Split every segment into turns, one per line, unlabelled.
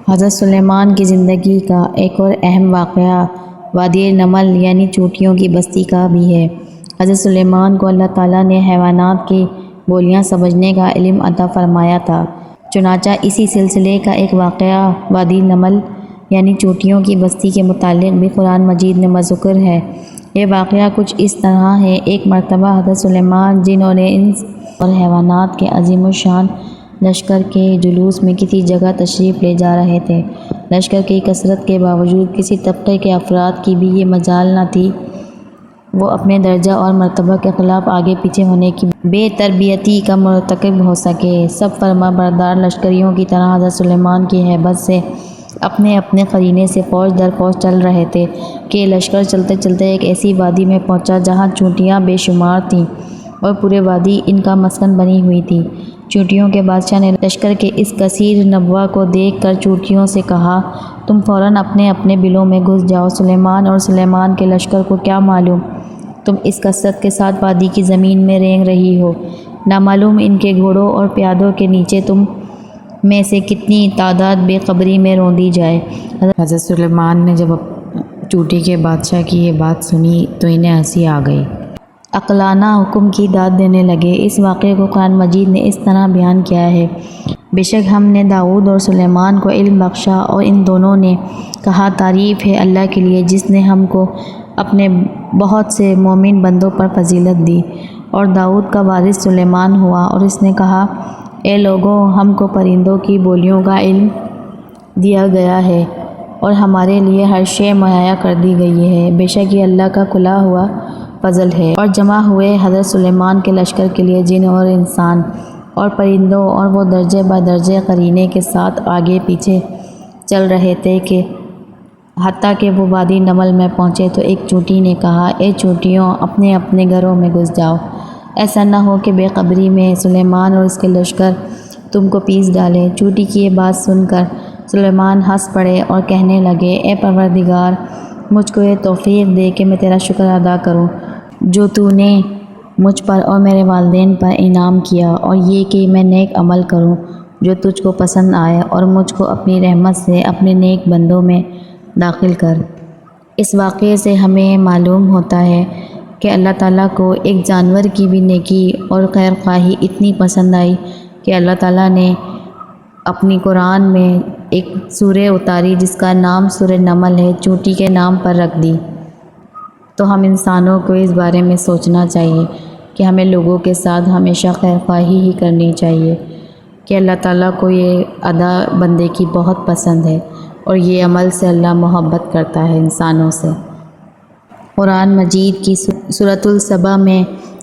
حضرت سلیمان کی زندگی کا ایک اور اہم واقعہ وادی نمل یعنی چونٹیوں کی بستی کا بھی ہے۔ حضرت سلیمان کو اللہ تعالیٰ نے حیوانات کی بولیاں سمجھنے کا علم عطا فرمایا تھا۔ چنانچہ اسی سلسلے کا ایک واقعہ وادی نمل یعنی چونٹیوں کی بستی کے متعلق بھی قرآن مجید میں مذکور ہے۔ یہ واقعہ کچھ اس طرح ہے۔ ایک مرتبہ حضرت سلیمان جن اور انس اور حیوانات کے عظیم الشان لشکر کے جلوس میں کسی جگہ تشریف لے جا رہے تھے۔ لشکر کی کثرت کے باوجود کسی طبقے کے افراد کی بھی یہ مجال نہ تھی وہ اپنے درجہ اور مرتبہ کے خلاف آگے پیچھے ہونے کی بے تربیتی کا مرتکب ہو سکے۔ سب فرما بردار لشکریوں کی طرح حضرت سلیمان کی ہیبت سے اپنے اپنے قرینے سے فوج در فوج چل رہے تھے کہ لشکر چلتے چلتے ایک ایسی وادی میں پہنچا جہاں چونٹیاں بے شمار تھیں اور پورے وادی ان کا مسکن بنی ہوئی تھی۔ چونٹیوں کے بادشاہ نے لشکر کے اس کثیر نبوہ کو دیکھ کر چونٹیوں سے کہا، تم فوراً اپنے اپنے بلوں میں گھس جاؤ۔ سلیمان اور سلیمان کے لشکر کو کیا معلوم تم اس کثرت کے ساتھ وادی کی زمین میں رینگ رہی ہو، نامعلوم ان کے گھوڑوں اور پیادوں کے نیچے تم میں سے کتنی تعداد بے خبری میں روندی جائے۔ حضرت سلیمان نے جب چونٹی کے بادشاہ کی یہ بات سنی تو انہیں ہنسی آ گئی۔ عاقلانہ حکم کی داد دینے لگے۔ اس واقعے کو قرآن مجید نے اس طرح بیان کیا ہے، بے شک ہم نے داؤد اور سلیمان کو علم بخشا اور ان دونوں نے کہا، تعریف ہے اللہ کے لیے جس نے ہم کو اپنے بہت سے مومن بندوں پر فضیلت دی۔ اور داؤد کا وارث سلیمان ہوا اور اس نے کہا، اے لوگوں، ہم کو پرندوں کی بولیوں کا علم دیا گیا ہے اور ہمارے لیے ہر شے مہیا کر دی گئی ہے، بے شک یہ اللہ کا کھلا ہوا فضل ہے۔ اور جمع ہوئے حضرت سلیمان کے لشکر کے لیے جن اور انسان اور پرندوں، اور وہ درجے بدرجے قرینے کے ساتھ آگے پیچھے چل رہے تھے کہ حتیٰ کہ وہ وادی نمل میں پہنچے تو ایک چونٹی نے کہا، اے چونٹیوں، اپنے اپنے گھروں میں گھس جاؤ، ایسا نہ ہو کہ بے خبری میں سلیمان اور اس کے لشکر تم کو پیس ڈالے۔ چونٹی کی یہ بات سن کر سلیمان ہنس پڑے اور کہنے لگے، اے پروردگار، مجھ کو یہ توفیق دے کہ میں تیرا شکر ادا کروں جو تو نے مجھ پر اور میرے والدین پر انعام کیا، اور یہ کہ میں نیک عمل کروں جو تجھ کو پسند آئے، اور مجھ کو اپنی رحمت سے اپنے نیک بندوں میں داخل کر۔ اس واقعے سے ہمیں معلوم ہوتا ہے کہ اللہ تعالیٰ کو ایک جانور کی بھی نیکی اور خیر خواہی اتنی پسند آئی کہ اللہ تعالیٰ نے اپنی قرآن میں ایک سورہ اتاری جس کا نام سورہ نمل ہے، چونٹی کے نام پر رکھ دی۔ تو ہم انسانوں کو اس بارے میں سوچنا چاہیے کہ ہمیں لوگوں کے ساتھ ہمیشہ خیر خواہی ہی کرنی چاہیے کہ اللہ تعالیٰ کو یہ ادا بندے کی بہت پسند ہے اور یہ عمل سے اللہ محبت کرتا ہے انسانوں سے۔ قرآن مجید کی سورۃ السبا میں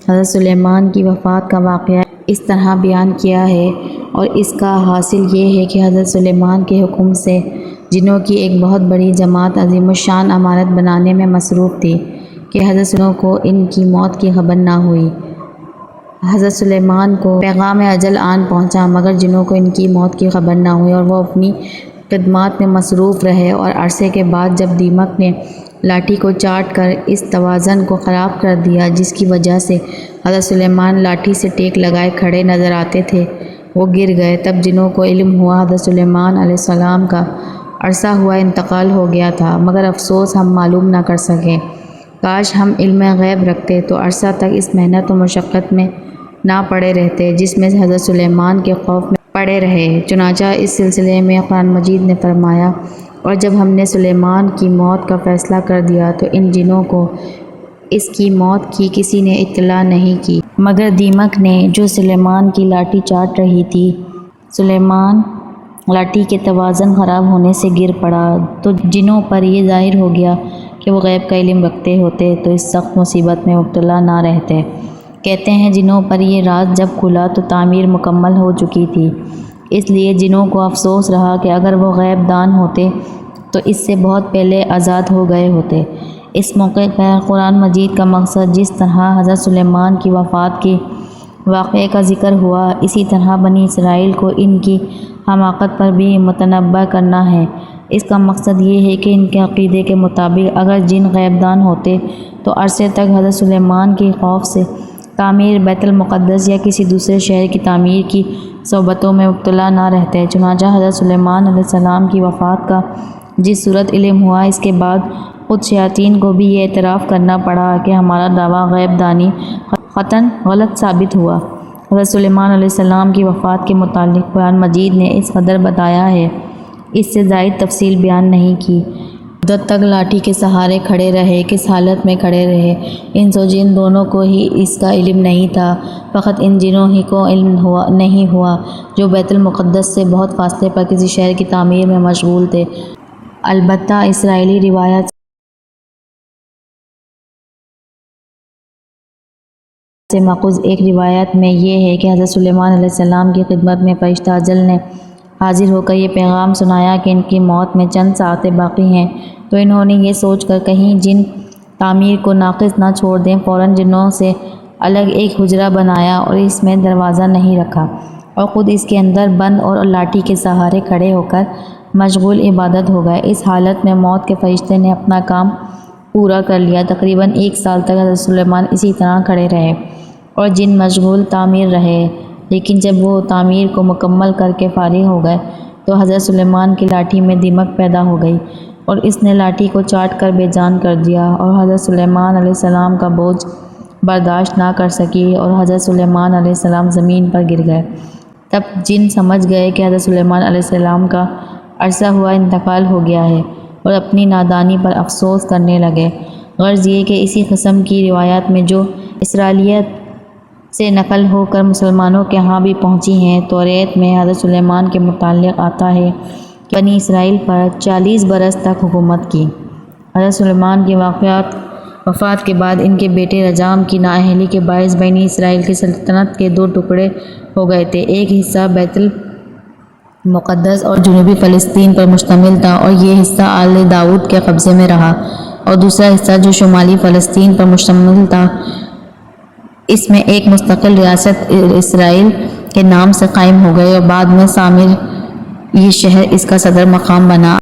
حضرت سلیمان کی وفات کا واقعہ اس طرح بیان کیا ہے، اور اس کا حاصل یہ ہے کہ حضرت سلیمان کے حکم سے جنوں کی ایک بہت بڑی جماعت عظیم الشان عمارت بنانے میں مصروف تھی کہ حضرت سلیمان کو ان کی موت کی خبر نہ ہوئی۔ حضرت سلیمان کو پیغام اجل آن پہنچا مگر جنوں کو ان کی موت کی خبر نہ ہوئی، اور وہ اپنی خدمات میں مصروف رہے، اور عرصے کے بعد جب دیمک نے لاٹھی کو چاٹ کر اس توازن کو خراب کر دیا جس کی وجہ سے حضرت سلیمان لاٹھی سے ٹیک لگائے کھڑے نظر آتے تھے، وہ گر گئے، تب جنوں کو علم ہوا حضرت سلیمان علیہ السلام کا عرصہ ہوا انتقال ہو گیا تھا، مگر افسوس ہم معلوم نہ کر سکے۔ کاش ہم علم غیب رکھتے تو عرصہ تک اس محنت و مشقت میں نہ پڑے رہتے جس میں حضرت سلیمان کے خوف میں پڑے رہے۔ چنانچہ اس سلسلے میں قرآن مجید نے فرمایا، اور جب ہم نے سلیمان کی موت کا فیصلہ کر دیا تو ان جنوں کو اس کی موت کی کسی نے اطلاع نہیں کی مگر دیمک نے جو سلیمان کی لاٹھی چاٹ رہی تھی۔ سلیمان لاٹھی کے توازن خراب ہونے سے گر پڑا تو جنوں پر یہ ظاہر ہو گیا کہ وہ غیب کا علم رکھتے ہوتے تو اس سخت مصیبت میں مبتلا نہ رہتے۔ کہتے ہیں جنوں پر یہ راز جب کھلا تو تعمیر مکمل ہو چکی تھی، اس لیے جنوں کو افسوس رہا کہ اگر وہ غیب دان ہوتے تو اس سے بہت پہلے آزاد ہو گئے ہوتے۔ اس موقع پر قرآن مجید کا مقصد جس طرح حضرت سلیمان کی وفات کے واقعے کا ذکر ہوا، اسی طرح بنی اسرائیل کو ان کی حماقت پر بھی متنبہ کرنا ہے۔ اس کا مقصد یہ ہے کہ ان کے عقیدے کے مطابق اگر جن غیب دان ہوتے تو عرصے تک حضرت سلیمان کے خوف سے تعمیر بیت المقدس یا کسی دوسرے شہر کی تعمیر کی صحبتوں میں مبتلا نہ رہتے۔ چنانچہ حضرت سلیمان علیہ السلام کی وفات کا جس صورت علم ہوا، اس کے بعد خود شیاطین کو بھی یہ اعتراف کرنا پڑا کہ ہمارا دعویٰ غیب دانی قطعاً غلط ثابت ہوا۔ حضرت سلیمان علیہ السلام کی وفات کے متعلق قرآن مجید نے اس قدر بتایا ہے، اس سے زائد تفصیل بیان نہیں کی۔ مدت تک لاٹھی کے سہارے کھڑے رہے، کس حالت میں کھڑے رہے، انس و جن دونوں کو ہی اس کا علم نہیں تھا۔ فقط ان جنوں ہی کو علم نہیں ہوا جو بیت المقدس سے بہت فاصلے پر کسی شہر کی تعمیر میں مشغول تھے۔ البتہ اسرائیلی روایات سے ماخوذ ایک روایت میں یہ ہے کہ حضرت سلیمان علیہ السلام کی خدمت میں فرشتہ اجل نے حاضر ہو کر یہ پیغام سنایا کہ ان کی موت میں چند ساعتیں باقی ہیں، تو انہوں نے یہ سوچ کر کہیں جن تعمیر کو ناقص نہ چھوڑ دیں، فوراً جنوں سے الگ ایک حجرہ بنایا اور اس میں دروازہ نہیں رکھا، اور خود اس کے اندر بند اور لاٹھی کے سہارے کھڑے ہو کر مشغول عبادت ہو گئے۔ اس حالت میں موت کے فرشتے نے اپنا کام پورا کر لیا۔ تقریباً 1 سال تک حضرت سلیمان اسی طرح کھڑے رہے اور جن مشغول تعمیر رہے، لیکن جب وہ تعمیر کو مکمل کر کے فارغ ہو گئے تو حضرت سلیمان کی لاٹھی میں دیمک پیدا ہو گئی اور اس نے لاٹھی کو چاٹ کر بے جان کر دیا، اور حضرت سلیمان علیہ السلام کا بوجھ برداشت نہ کر سکی اور حضرت سلیمان علیہ السلام زمین پر گر گئے۔ تب جن سمجھ گئے کہ حضرت سلیمان علیہ السلام کا عرصہ ہوا انتقال ہو گیا ہے اور اپنی نادانی پر افسوس کرنے لگے۔ غرض یہ کہ اسی قسم کی روایات میں جو اسرائیلیت سے نقل ہو کر مسلمانوں کے ہاں بھی پہنچی ہیں، توریت میں حضرت سلیمان کے متعلق آتا ہے کہ بنی اسرائیل پر 40 برس تک حکومت کی۔ حضرت سلیمان کی وفات کے بعد ان کے بیٹے رجام کی نااہلی کے باعث بنی اسرائیل کی سلطنت کے 2 ٹکڑے ہو گئے تھے۔ ایک حصہ بیت المقدس اور جنوبی فلسطین پر مشتمل تھا اور یہ حصہ آل داؤد کے قبضے میں رہا، اور دوسرا حصہ جو شمالی فلسطین پر مشتمل تھا، اس میں ایک مستقل ریاست اسرائیل کے نام سے قائم ہو گئی اور بعد میں سامر یہ شہر اس کا صدر مقام بنا۔